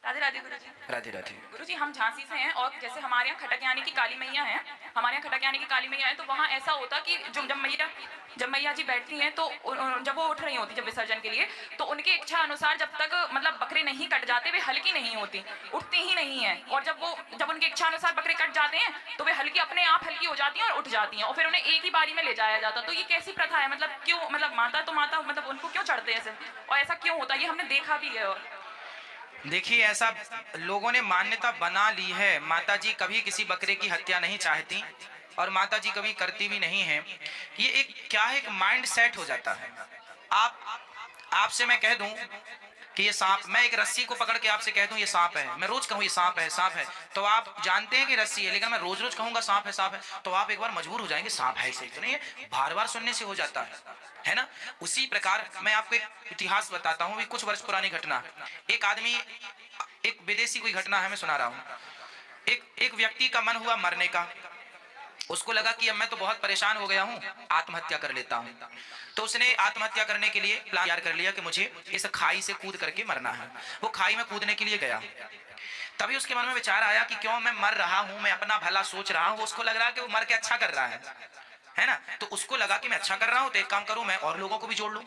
राधे राधे गुरुजी। राधे राधे। गुरुजी हम झांसी से हैं और जैसे हमारे यहाँ खटक यानी की काली मैया है, हमारे यहाँ खटक यानी की काली मैया है, तो वहाँ ऐसा होता कि जब मैया जी बैठती हैं तो जब वो उठ रही होती जब विसर्जन के लिए, तो उनकी इच्छा अनुसार जब तक मतलब बकरे नहीं कट जाते वे हल्की नहीं होती, उठती ही नहीं है। और जब उनकी इच्छा अनुसार बकरे कट जाते हैं तो वे हल्की अपने आप हल्की हो जाती हैं और उठ जाती हैं और फिर उन्हें एक ही बारी में ले जाया जाता। तो ये कैसी प्रथा है? मतलब क्यों, मतलब माता मतलब उनको क्यों चढ़ते हैं सिर्फ, और ऐसा क्यों होता है? ये हमने देखा भी है। देखिए, ऐसा लोगों ने मान्यता बना ली है। माता जी कभी किसी बकरे की हत्या नहीं चाहती और माता जी कभी करती भी नहीं है। ये एक क्या है, एक माइंड सेट हो जाता है। आपसे मैं कह दूं कि ये सांप, मैं एक रस्सी को पकड़ के आपसे कह दूं ये सांप है, मैं रोज कहूं ये सांप है सांप है, तो आप जानते हैं कि रस्सी है, लेकिन मैं रोज रोज कहूंगा सांप है सांप है, तो आप एक बार मजबूर हो जाएंगे सांप है सही तो नहीं है। बार बार सुनने से हो जाता है ना। उसी प्रकार मैं आपको एक इतिहास बताता हूँ, कुछ वर्ष पुरानी घटना। एक आदमी, एक विदेशी कोई घटना है, मैं सुना रहा हूँ। एक व्यक्ति का मन हुआ मरने का। उसको लगा कि अब मैं तो बहुत परेशान हो गया हूँ, आत्महत्या कर लेता हूँ। तो उसने आत्महत्या करने के लिए प्लान तैयार कर लिया कि मुझे इस खाई से कूद करके मरना है। वो खाई में कूदने के लिए गया। तभी उसके मन में विचार आया कि क्यों मैं मर रहा हूँ, मैं अपना भला सोच रहा हूँ। उसको लग रहा है कि वो मर के अच्छा कर रहा है ना। तो उसको लगा कि मैं अच्छा कर रहा हूँ तो एक काम करूँ, मैं और लोगों को भी जोड़ लूँ।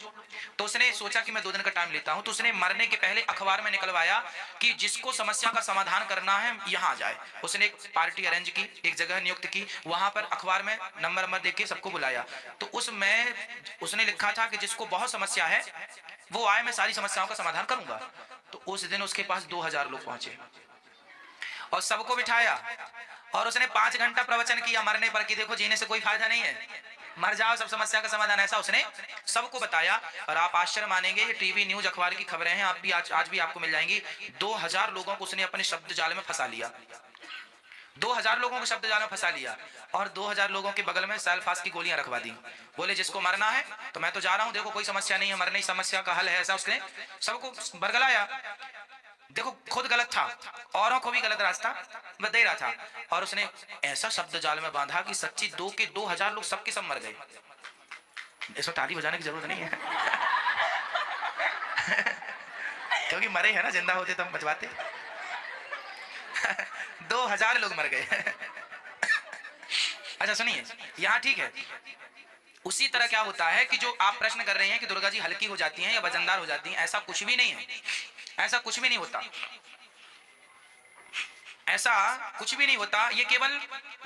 तो उसने सोचा कि मैं 2 दिन का टाइम लेता हूँ। तो उसने मरने के पहले अखबार में निकलवाया कि जिसको समस्या का समाधान करना है यहाँ आ जाए। उसने एक पार्टी अरेंज की, एक जगह नियुक्त की, वहां पर अखबार में नंबर देख के सबको बुलाया। तो उसमें उसने लिखा था कि जिसको बहुत समस्या है वो आए, मैं सारी समस्याओं का समाधान करूंगा। तो उस दिन उसके पास 2000 लोग पहुंचे और सबको बिठाया और उसने 5 घंटा प्रवचन किया मरने पर कि देखो जीने से कोई फायदा नहीं है, मर जाओ सब समस्या का समाधान। ऐसा उसने सबको बताया। और आप आश्चर्य मानेंगे, ये टीवी न्यूज अखबार की खबरें हैं, आप भी आज भी आपको मिल जाएंगी। 2000 लोगों को उसने अपने शब्द जाल में फंसा लिया। 2000 लोगों को शब्द जाल में फंसा लिया और 2000 लोगों के बगल में सल्फास की गोलियां रखवा दी। बोले जिसको मरना है तो मैं तो जा रहा हूं, देखो कोई समस्या नहीं है, मरने की समस्या का हल है। ऐसा उसने सबको बरगलाया। देखो खुद गलत था, औरों को भी गलत रास्ता दे रहा था। और उसने ऐसा शब्द जाल में बांधा कि सच्ची 2000 लोग सबके सब मर गए। इसमें ताली बजाने की जरूरत नहीं है क्योंकि मरे हैं ना, जिंदा होते तब बचवाते 2000 लोग मर गए अच्छा सुनिए, यहाँ ठीक है। उसी तरह क्या होता है कि जो आप प्रश्न कर रहे हैं कि दुर्गा जी हल्की हो जाती हैं या वजनदार हो जाती हैं, ऐसा कुछ भी नहीं है। ऐसा कुछ भी नहीं होता, ऐसा कुछ भी नहीं होता। ये केवल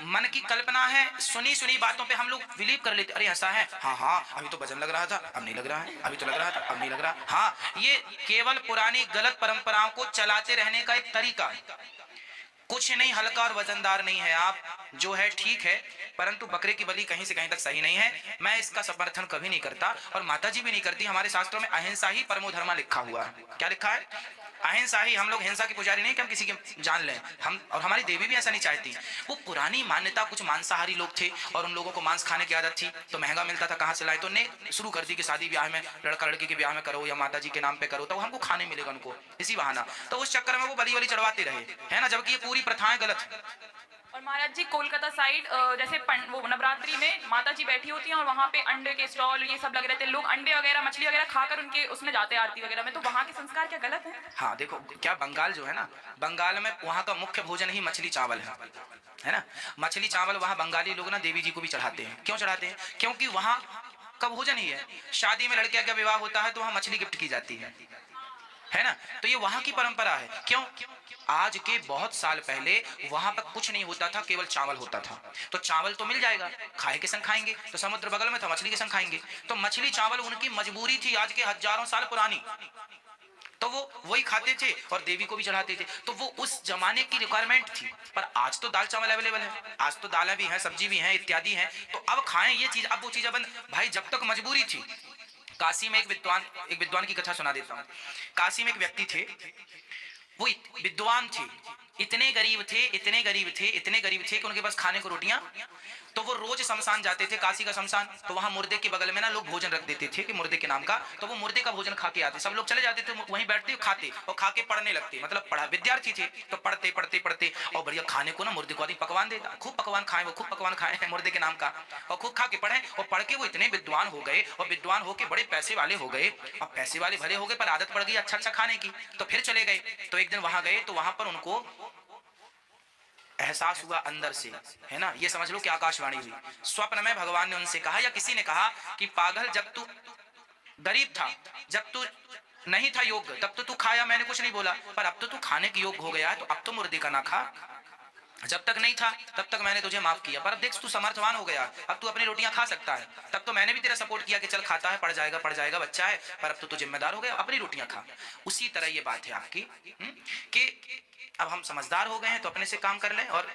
मन की कल्पना है। सुनी सुनी बातों पे हम लोग बिलीव कर लेते, अरे ऐसा है, हाँ हाँ अभी तो वजन लग रहा था अब नहीं लग रहा है, अभी तो लग रहा था अब नहीं लग रहा। हाँ, ये केवल पुरानी गलत परंपराओं को चलाते रहने का एक तरीका है। कुछ नहीं हल्का और वजनदार नहीं है। आप जो है ठीक है, परंतु बकरे की बलि कहीं से कहीं तक सही नहीं है। मैं इसका समर्थन कभी नहीं करता और माता जी भी नहीं करती। हमारे शास्त्रों में अहिंसा ही परमो धर्मा लिखा हुआ है। क्या लिखा है? अहिंसा ही। हम लोग हिंसा की पुजारी नहीं कि हम किसी की जान लें, हम और हमारी देवी भी ऐसा नहीं चाहती। वो पुरानी मान्यता, कुछ मांसाहारी लोग थे और उन लोगों को मांस खाने की आदत थी, तो महंगा मिलता था, कहाँ से लाए, तो ने शुरू कर दी कि शादी ब्याह में लड़का लड़की के ब्याह में करो या माता जी के नाम पे करो तो हमको खाने मिलेगा उनको, इसी बहाना। तो उस चक्कर में वो बलि बलि चढ़वाते रहे, है ना, जबकि ये पूरी प्रथाएं गलत है। और महाराज जी कोलकाता साइड जैसे वो नवरात्रि में माता जी बैठी होती हैं और वहाँ पे अंडे के स्टॉल ये सब लग रहे थे, लोग अंडे वगैरह मछली वगैरह खाकर उनके उसमें जाते हैं आरती वगैरह में, तो वहाँ के संस्कार क्या गलत है? हाँ देखो, क्या बंगाल जो है ना, बंगाल में वहाँ का मुख्य भोजन ही मछली चावल है ना। मछली चावल वहाँ बंगाली लोग ना देवी जी को भी चढ़ाते हैं। क्यों चढ़ाते हैं? क्योंकि वहाँ का भोजन ही है। शादी में लड़कियां का विवाह होता है तो वहाँ मछली गिफ्ट की जाती है ना। तो ये वहां की परंपरा है। क्यों? आज के बहुत साल पहले वहां पर कुछ नहीं होता था, केवल चावल होता था। तो चावल तो मिल जाएगा, खाए के संग खाएंगे, तो समुद्र बगल में था, मछली के संग खाएंगे। तो मछली चावल उनकी मजबूरी थी, आज के हजारों साल पुरानी। तो वो वही खाते थे और देवी को भी चढ़ाते थे। तो वो उस जमाने की रिक्वायरमेंट थी। पर आज तो दाल चावल अवेलेबल है, आज तो दालें भी हैं, सब्जी भी है, इत्यादि है। तो अब खाएं ये चीज, अब वो चीज बंद। भाई जब तक मजबूरी थी। काशी में एक विद्वान की कथा सुना देता हूँ। काशी में एक व्यक्ति थे, वो विद्वान थे, इतने गरीब थे, इतने गरीब थे, इतने गरीब थे कि उनके पास खाने को रोटियां तो वो रोज शमशान जाते थे, काशी का शमशान, तो वहां मुर्दे के बगल में ना लोग भोजन रख देते थे कि मुर्दे के नाम का, तो वो मुर्दे का भोजन खा के आते, सब लोग चले जाते थे वहीं बैठते खाते और खा के पढ़ने लगते, मतलब पढ़ा विद्यार्थी थे तो पढ़ते पढ़ते पढ़ते और बढ़िया खाने को ना मुर्दे को आदमी पकवान देता, खूब पकवान खाए, वो खूब पकवान खाए मुर्दे के नाम का और खूब खा के पढ़े और पढ़ के वो इतने विद्वान हो गए और विद्वान होके बड़े पैसे वाले हो गए। अब पैसे वाले भले हो गए पर आदत पड़ गई अच्छा अच्छा खाने की, तो फिर चले गए। तो एक दिन वहां गए तो वहां पर उनको एहसास हुआ अंदर से, है ना, ये समझ लो कि आकाशवाणी हुई। स्वप्न में भगवान ने उनसे कहा या किसी ने कहा कि पागल, जब तू गरीब था, जब तू नहीं था योग्य, तब तो तू खाया, मैंने कुछ नहीं बोला, पर अब तो तू खाने के योग्य हो गया है, तो अब तो मुर्दे का ना खा। जब तक नहीं था तब तक मैंने तुझे माफ किया, पर अब देख तू समर्थवान हो गया, अब तू अपनी रोटियां खा सकता है। तब तो मैंने भी तेरा सपोर्ट किया कि चल खाता है, पड़ जाएगा बच्चा है, पर अब तो तू जिम्मेदार हो गया, अपनी रोटियां खा। उसी तरह ये बात है आपकी कि अब हम समझदार हो गए हैं तो अपने से काम कर लें। और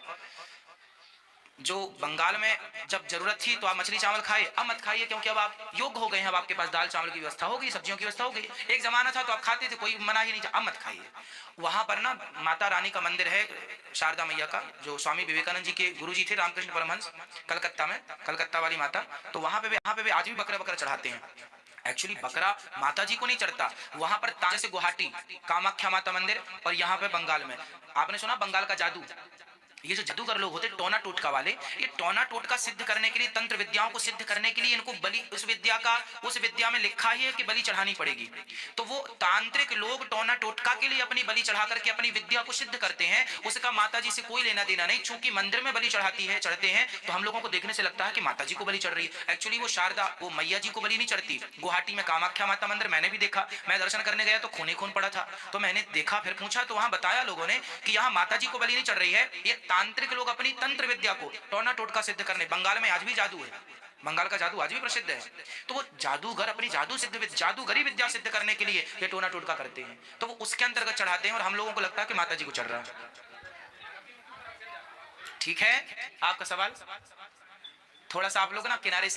जो बंगाल में जब जरूरत थी तो आप मछली चावल खाए, अब मत खाइए क्योंकि अब आप योग्य हो गए हैं, अब आपके पास दाल चावल की व्यवस्था हो गई, सब्जियों की व्यवस्था हो गई। एक जमाना था तो आप खाते थे, कोई मना ही नहीं था, अब मत खाइए। वहां पर ना माता रानी का मंदिर है, शारदा मैया का, जो स्वामी विवेकानंद जी के गुरुजी थे, रामकृष्ण परमहंस, कलकत्ता में, कलकत्ता वाली माता, तो वहां पे आज भी बकरा चढ़ाते हैं। एक्चुअली बकरा माता जी को नहीं चढ़ता, वहां पर जैसे गुवाहाटी कामाख्या माता मंदिर और यहाँ पे बंगाल में, आपने सुना बंगाल का जादू, ये जो जादूगर लोग होते टोना टोटका वाले, ये टोना टोटका सिद्ध करने के लिए, तंत्र विद्याओं को सिद्ध करने के लिए इनको बलि, उस विद्या में लिखा ही है कि बलि चढ़ानी पड़ेगी। तो वो तांत्रिक लोग टोना टोटका के लिए अपनी बलि चढ़ा करके अपनी विद्या को सिद्ध करते हैं, उसका माता जी से कोई लेना देना नहीं। चूंकि मंदिर में बलि चढ़ते हैं तो हम लोगों को देखने से लगता है कि माता जी को बलि चढ़ रही है, एक्चुअली वो शारदा, वो मैया जी को बलि नहीं चढ़ती। गुवाहाटी में कामाख्या माता मंदिर मैंने भी देखा, मैं दर्शन करने गया तो खून ही खून पड़ा था, तो मैंने देखा, फिर पूछा तो वहां बताया लोगों ने कि यहाँ माता जी को बलि नहीं चढ़ रही है, ये तांत्रिक लोग अपनी तंत्र विद्या को टोना टोटका सिद्ध करने। बंगाल में आज भी जादू है, बंगाल का जादू आज भी प्रसिद्ध है, तो वो जादूगर अपनी जादूगरी विद्या सिद्ध करने के लिए ये टोना टोटका करते हैं, तो वो उसके अंतर्गत चढ़ाते हैं और हम लोगों को लगता है कि माता जी को चढ़ रहा है। ठीक है, आपका सवाल थोड़ा सा आप लोग ना किनारे से